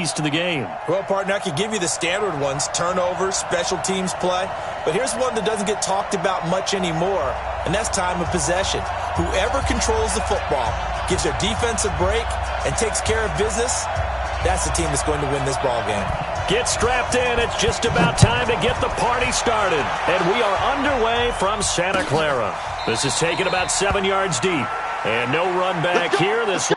keys to the game. Well, partner, I could give you the standard ones, turnovers, special teams play. But here's one that doesn't get talked about much anymore, and that's time of possession. Whoever controls the football, gives their defense a break, and takes care of business, that's the team that's going to win this ball game. Get strapped in. It's just about time to get the party started. And we are underway from Santa Clara. This is taken about 7 yards deep. And no run back here. This will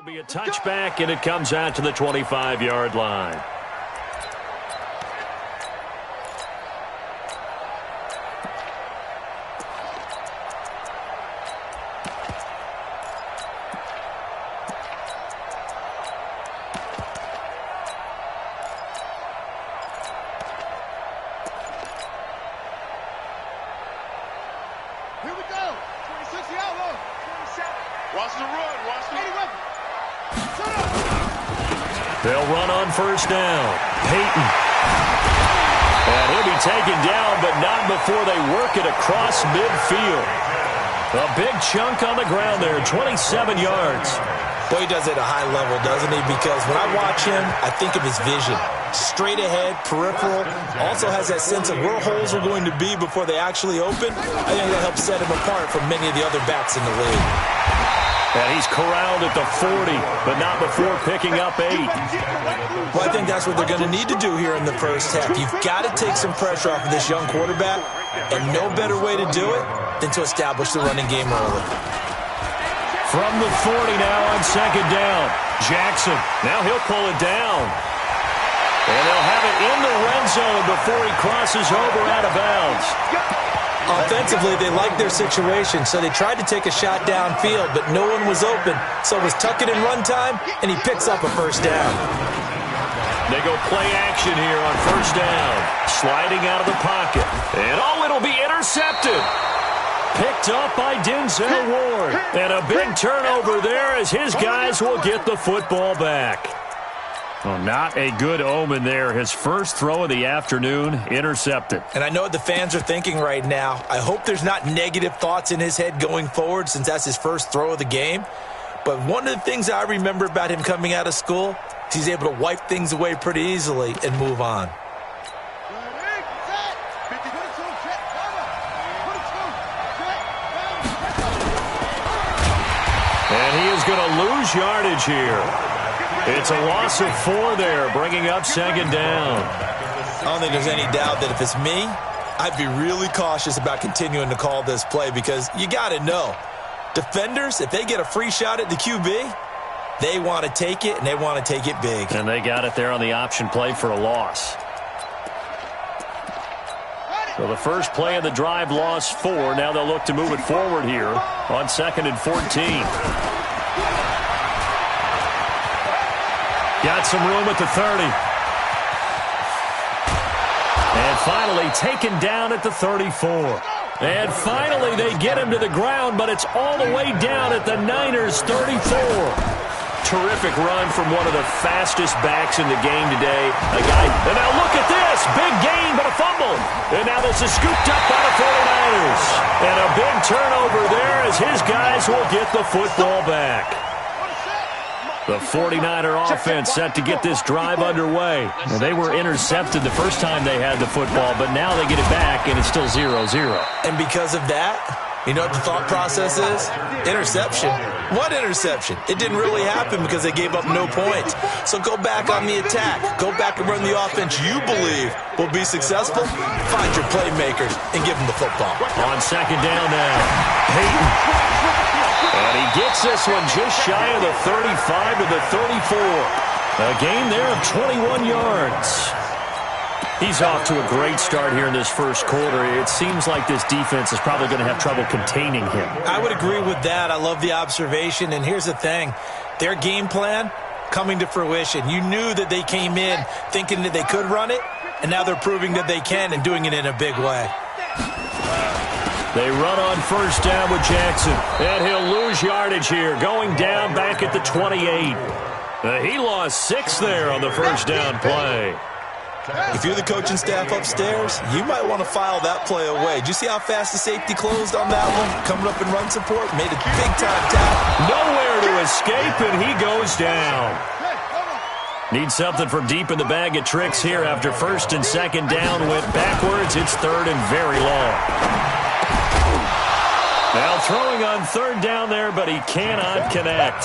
be a touchback, and it comes out to the 25-yard line. Here we go. 26 the outlaw. 27. Watch the run. Watch the run. They'll run on first down. Peyton. And he'll be taken down, but not before they work it across midfield. A big chunk on the ground there, 27 yards. Boy, he does it at a high level, doesn't he? Because when I watch him, I think of his vision. Straight ahead, peripheral, also has that sense of where holes are going to be before they actually open. I think that helps set him apart from many of the other backs in the league. And he's corralled at the 40, but not before picking up 8. Well, I think that's what they're going to need to do here in the first half. You've got to take some pressure off of this young quarterback, and no better way to do it than to establish the running game early. From the 40 now on second down. Jackson, now he'll pull it down. And they'll have it in the red zone before he crosses over out of bounds. Offensively, they liked their situation, so they tried to take a shot downfield, but no one was open. So it was tuck it in run time, and he picks up a first down. They go play action here on first down. Sliding out of the pocket. And it'll be intercepted. Picked up by Denzel Ward. And a big turnover there as his guys will get the football back. Well, not a good omen there. His first throw of the afternoon, intercepted. And I know what the fans are thinking right now. I hope there's not negative thoughts in his head going forward since that's his first throw of the game. But one of the things I remember about him coming out of school is he's able to wipe things away pretty easily and move on. And he is going to lose yardage here. It's a loss of 4 there, bringing up second down. I don't think there's any doubt that if it's me, I'd be really cautious about continuing to call this play because you got to know, defenders, if they get a free shot at the QB, they want to take it, and they want to take it big. And they got it there on the option play for a loss. So the first play of the drive lost 4. Now they'll look to move it forward here on 2nd and 14. Got some room at the 30. And finally taken down at the 34. And finally they get him to the ground, but it's all the way down at the Niners' 34. Terrific run from one of the fastest backs in the game today. A guy, and now look at this. Big gain, but a fumble. And now this is scooped up by the 49ers. And a big turnover there as his guys will get the football back. The 49er offense set to get this drive underway. Well, they were intercepted the first time they had the football, but now they get it back, and it's still 0-0. And because of that, you know what the thought process is? Interception. What interception? It didn't really happen because they gave up no points. So go back on the attack. Go back and run the offense you believe will be successful. Find your playmakers and give them the football. On second down now, Peyton. And he gets this one just shy of the 35 to the 34. A gain there of 21 yards. He's off to a great start here in this first quarter. It seems like this defense is probably going to have trouble containing him. I would agree with that. I love the observation. And here's the thing. Their game plan coming to fruition. You knew that they came in thinking that they could run it, and now they're proving that they can and doing it in a big way. They run on first down with Jackson. And he'll lose yardage here, going down back at the 28. He lost 6 there on the first down play. If you're the coaching staff upstairs, you might want to file that play away. Did you see how fast the safety closed on that one? Coming up in run support, made a big-time tackle. Nowhere to escape, and he goes down. Need something from deep in the bag of tricks here after first and second down went backwards. It's third and very long. Now throwing on third down there, but he cannot connect.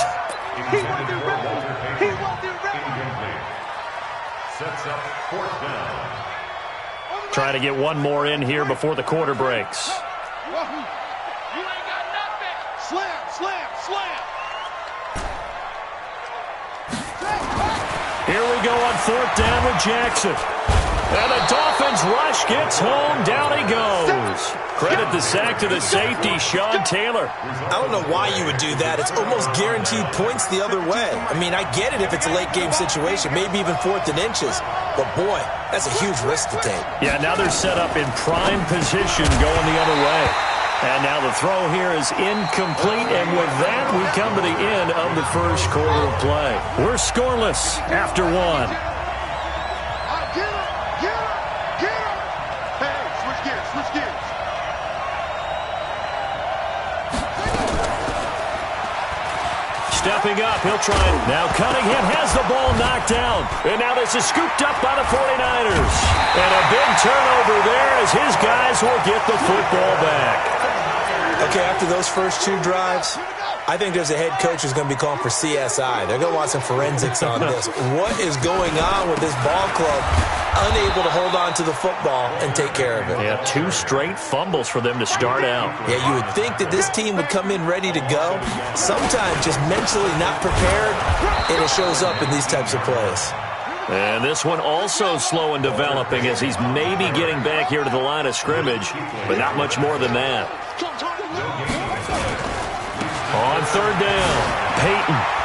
Sets up fourth down. Trying to get one more in here before the quarter breaks. You ain't got nothing. Slam, slam, slam. Here we go on fourth down with Jackson. And the Dolphins rush gets home. Down he goes. Credit the sack to the safety, Sean Taylor. I don't know why you would do that. It's almost guaranteed points the other way. I mean, I get it if it's a late-game situation, maybe even fourth and inches. But, boy, that's a huge risk to take. Yeah, now they're set up in prime position going the other way. And now the throw here is incomplete. And with that, we come to the end of the first quarter of play. We're scoreless after one. Stepping up, he'll try it. Now Cunningham has the ball knocked down. And now this is scooped up by the 49ers. And a big turnover there as his guys will get the football back. Okay, after those first 2 drives, I think there's a head coach who's going to be calling for CSI. They're going to want some forensics on this. What is going on with this ball club? Unable to hold on to the football and take care of it. Yeah, 2 straight fumbles for them to start out. Yeah, you would think that this team would come in ready to go. Sometimes just mentally not prepared, and it shows up in these types of plays. And this one also slow in developing as he's maybe getting back here to the line of scrimmage, but not much more than that. On third down, Peyton.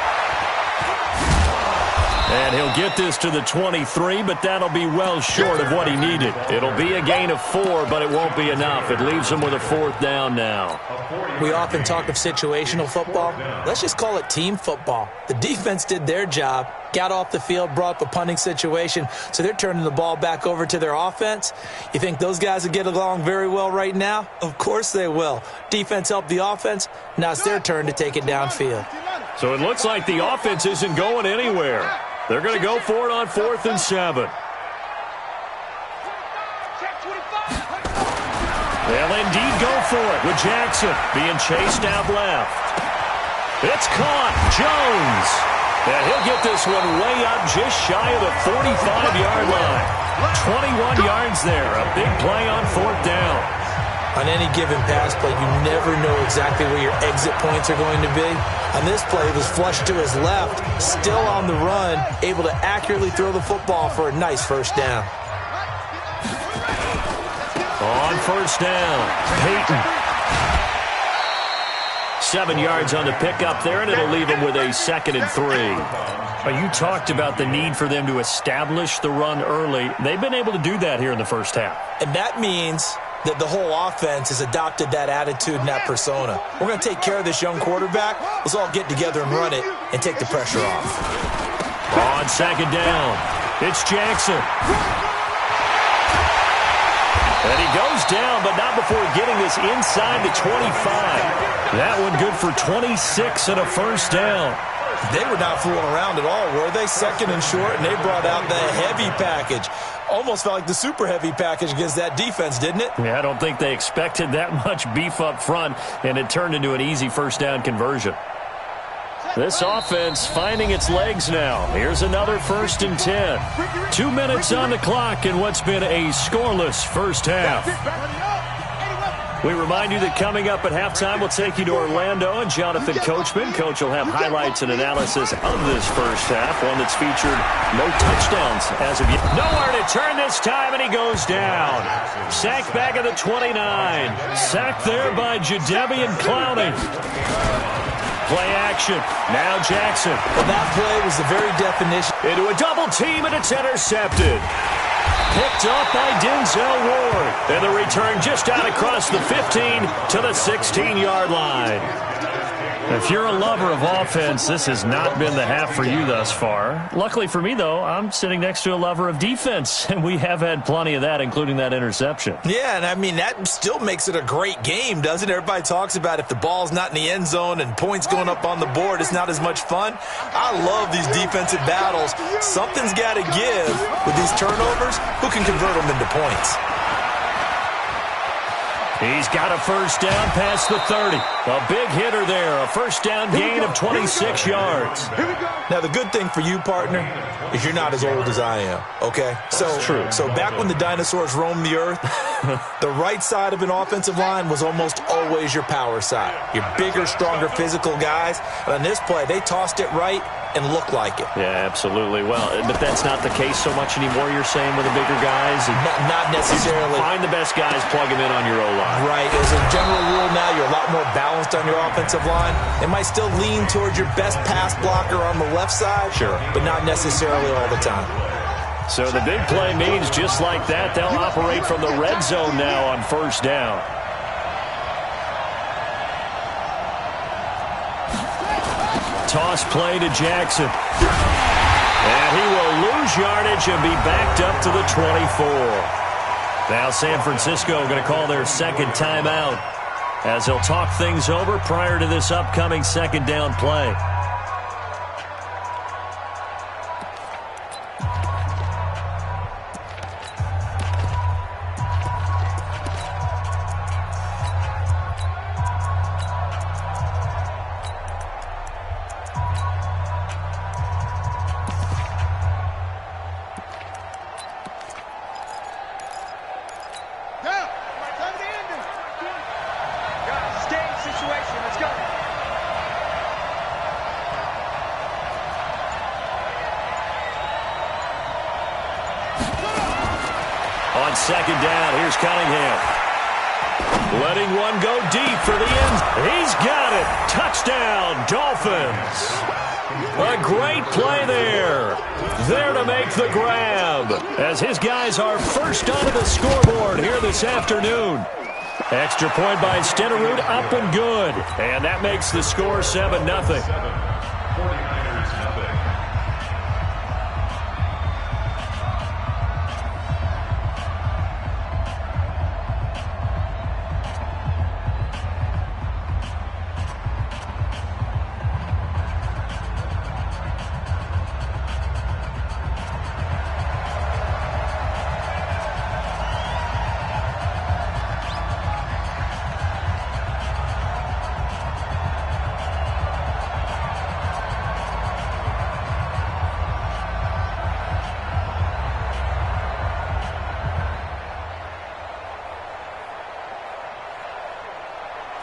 And he'll get this to the 23, but that'll be well short of what he needed. It'll be a gain of 4, but it won't be enough. It leaves him with a fourth down now. We often talk of situational football. Let's just call it team football. The defense did their job, got off the field, brought up a punting situation, so they're turning the ball back over to their offense. You think those guys will get along very well right now? Of course they will. Defense helped the offense. Now it's their turn to take it downfield. So it looks like the offense isn't going anywhere. They're going to go for it on 4th and 7. They'll indeed go for it with Jackson being chased out left. It's caught. Jones. And he'll get this one way up just shy of the 45-yard line. 21 yards there. A big play on 4th down. On any given pass play, you never know exactly where your exit points are going to be. On this play, it was flushed to his left, still on the run, able to accurately throw the football for a nice first down. On first down, Peyton. 7 yards on the pickup there, and it'll leave him with a 2nd and 3. You talked about the need for them to establish the run early. They've been able to do that here in the first half. And that means that the whole offense has adopted that attitude and that persona. We're going to take care of this young quarterback. Let's all get together and run it and take the pressure off. On 2nd down, it's Jackson. And he goes down, but not before getting this inside the 25. That one good for 26 and a first down. They were not fooling around at all, were they? 2nd and short, and they brought out the heavy package. Almost felt like the super heavy package against that defense, didn't it? Yeah, I don't think they expected that much beef up front, and it turned into an easy first down conversion. This offense finding its legs now. Here's another 1st and 10. 2 minutes on the clock in what's been a scoreless first half. We remind you that coming up at halftime, we'll take you to Orlando and Jonathan Coachman. Coach will have highlights and analysis of this first half, one that's featured no touchdowns as of yet. Nowhere to turn this time, and he goes down. Sacked back at the 29. Sacked there by Jadeveon Clowney. Play action. Now Jackson. Well, that play was the very definition. Into a double team, and it's intercepted. Picked up by Denzel Ward. And the return just out across the 15 to the 16-yard line. If you're a lover of offense, this has not been the half for you thus far. Luckily for me, though, I'm sitting next to a lover of defense, and we have had plenty of that, including that interception. Yeah, and I mean, that still makes it a great game, doesn't it? Everybody talks about if the ball's not in the end zone and points going up on the board, it's not as much fun. I love these defensive battles. Something's got to give with these turnovers. Who can convert them into points? He's got a first down past the 30. A big hitter there. A first down gain of 26 yards. Now, the good thing for you, partner, is you're not as old as I am, okay? That's true. So back when the dinosaurs roamed the earth, the right side of an offensive line was almost always your power side. Your bigger, stronger, physical guys. And on this play, they tossed it right and looked like it. Yeah, absolutely. Well, but that's not the case so much anymore, you're saying, with the bigger guys? Not necessarily. Find the best guys, plug them in on your O-line. Right. As a general rule now, you're a lot more balanced on your offensive line. It might still lean towards your best pass blocker on the left side. Sure. But not necessarily all the time. So the big play means just like that, they'll operate from the red zone now on first down. Toss play to Jackson. And he will lose yardage and be backed up to the 24. Now San Francisco going to call their second timeout as they'll talk things over prior to this upcoming second down play. On second down, here's Cunningham. Letting one go deep for the end. He's got it. Touchdown, Dolphins. A great play there. There to make the grab as his guys are first onto the scoreboard here this afternoon. Extra point by Stenerud, up and good. And that makes the score 7-0.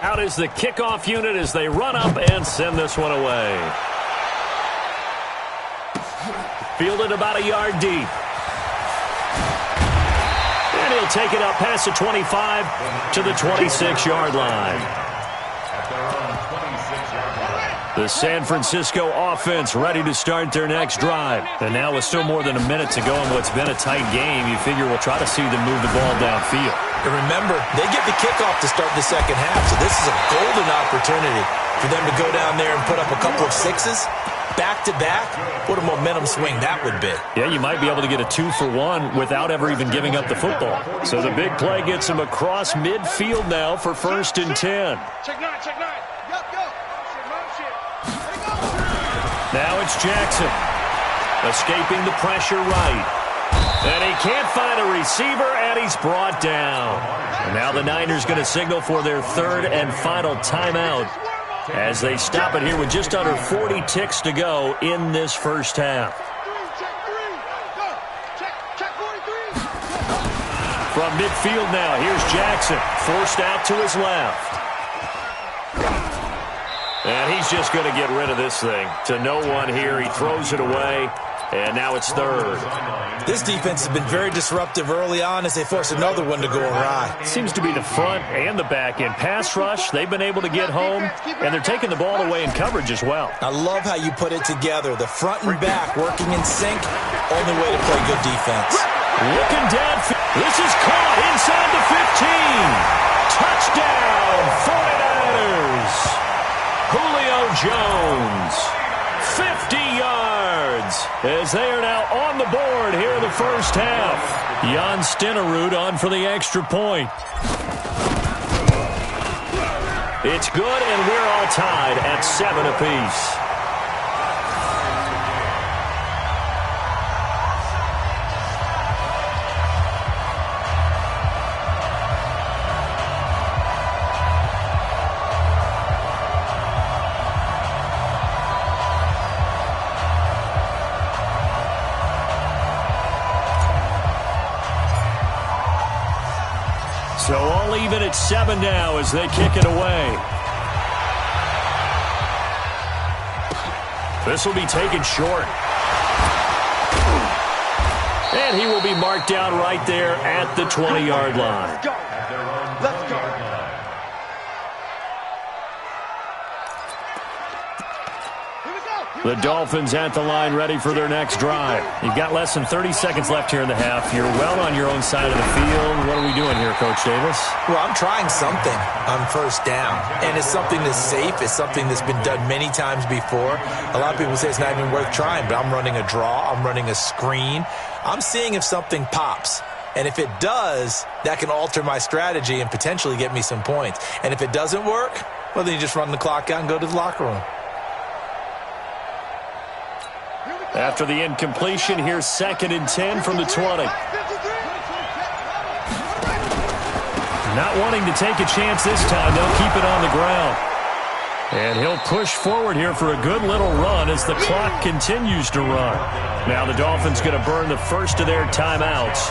Out is the kickoff unit as they run up and send this one away. Fielded about a yard deep. And he'll take it up past the 25 to the 26-yard line. The San Francisco offense ready to start their next drive. And now with still more than a minute to go in what's been a tight game, you figure we'll try to see them move the ball downfield. And remember, they get the kickoff to start the second half, so this is a golden opportunity for them to go down there and put up a couple of sixes back-to-back. What a momentum swing that would be. Yeah, you might be able to get a 2-for-1 without ever even giving up the football. So the big play gets him across midfield now for 1st and 10. Check nine, check nine. Yup, go. Now it's Jackson. Escaping the pressure right. And he can't find a receiver, and he's brought down. And now the Niners going to signal for their third and final timeout as they stop it here with just under 40 ticks to go in this first half. From midfield now, here's Jackson. Forced out to his left. And he's just going to get rid of this thing. To no one here. He throws it away. And now it's third. This defense has been very disruptive early on as they force another one to go awry. Seems to be the front and the back end. Pass rush, they've been able to get home, and they're taking the ball away in coverage as well. I love how you put it together. The front and back working in sync. Only way to play good defense. Looking downfield. This is caught inside the 15. Touchdown, 49ers. Julio Jones. 50 yards as they are now on the board here in the first half. Jan Stenerud on for the extra point. It's good, and we're all tied at 7 apiece. So all even at 7 now as they kick it away. This will be taken short. And he will be marked down right there at the 20-yard line. Let's go. Let's go. The Dolphins at the line ready for their next drive. You've got less than 30 seconds left here in the half. You're well on your own side of the field. What are we doing here, Coach Davis? Well, I'm trying something on first down. And it's something that's safe. It's something that's been done many times before. A lot of people say it's not even worth trying, but I'm running a draw. I'm running a screen. I'm seeing if something pops. And if it does, that can alter my strategy and potentially get me some points. And if it doesn't work, well, then you just run the clock out and go to the locker room. After the incompletion, here's 2nd and 10 from the 20. Not wanting to take a chance this time. They'll keep it on the ground. And he'll push forward here for a good little run as the clock continues to run. Now the Dolphins going to burn the first of their timeouts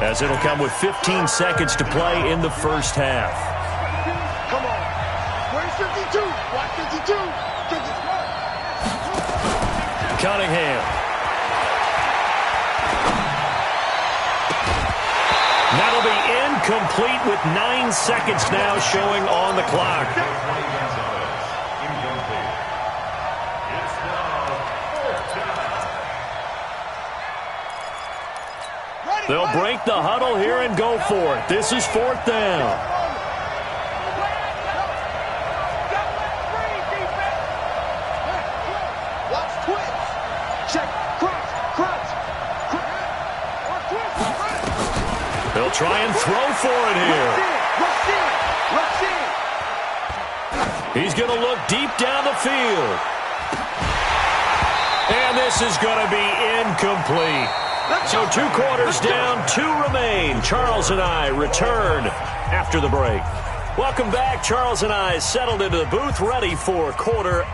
as it'll come with 15 seconds to play in the first half. Come on. Where's 52? Watch 52. Cunningham. That'll be incomplete with 9 seconds now showing on the clock. They'll break the huddle here and go for it. This is 4th down. They'll try and throw for it here. He's going to look deep down the field. And this is going to be incomplete. So 2 quarters down, 2 remain. Charles and I return after the break. Welcome back. Charles and I settled into the booth ready for quarter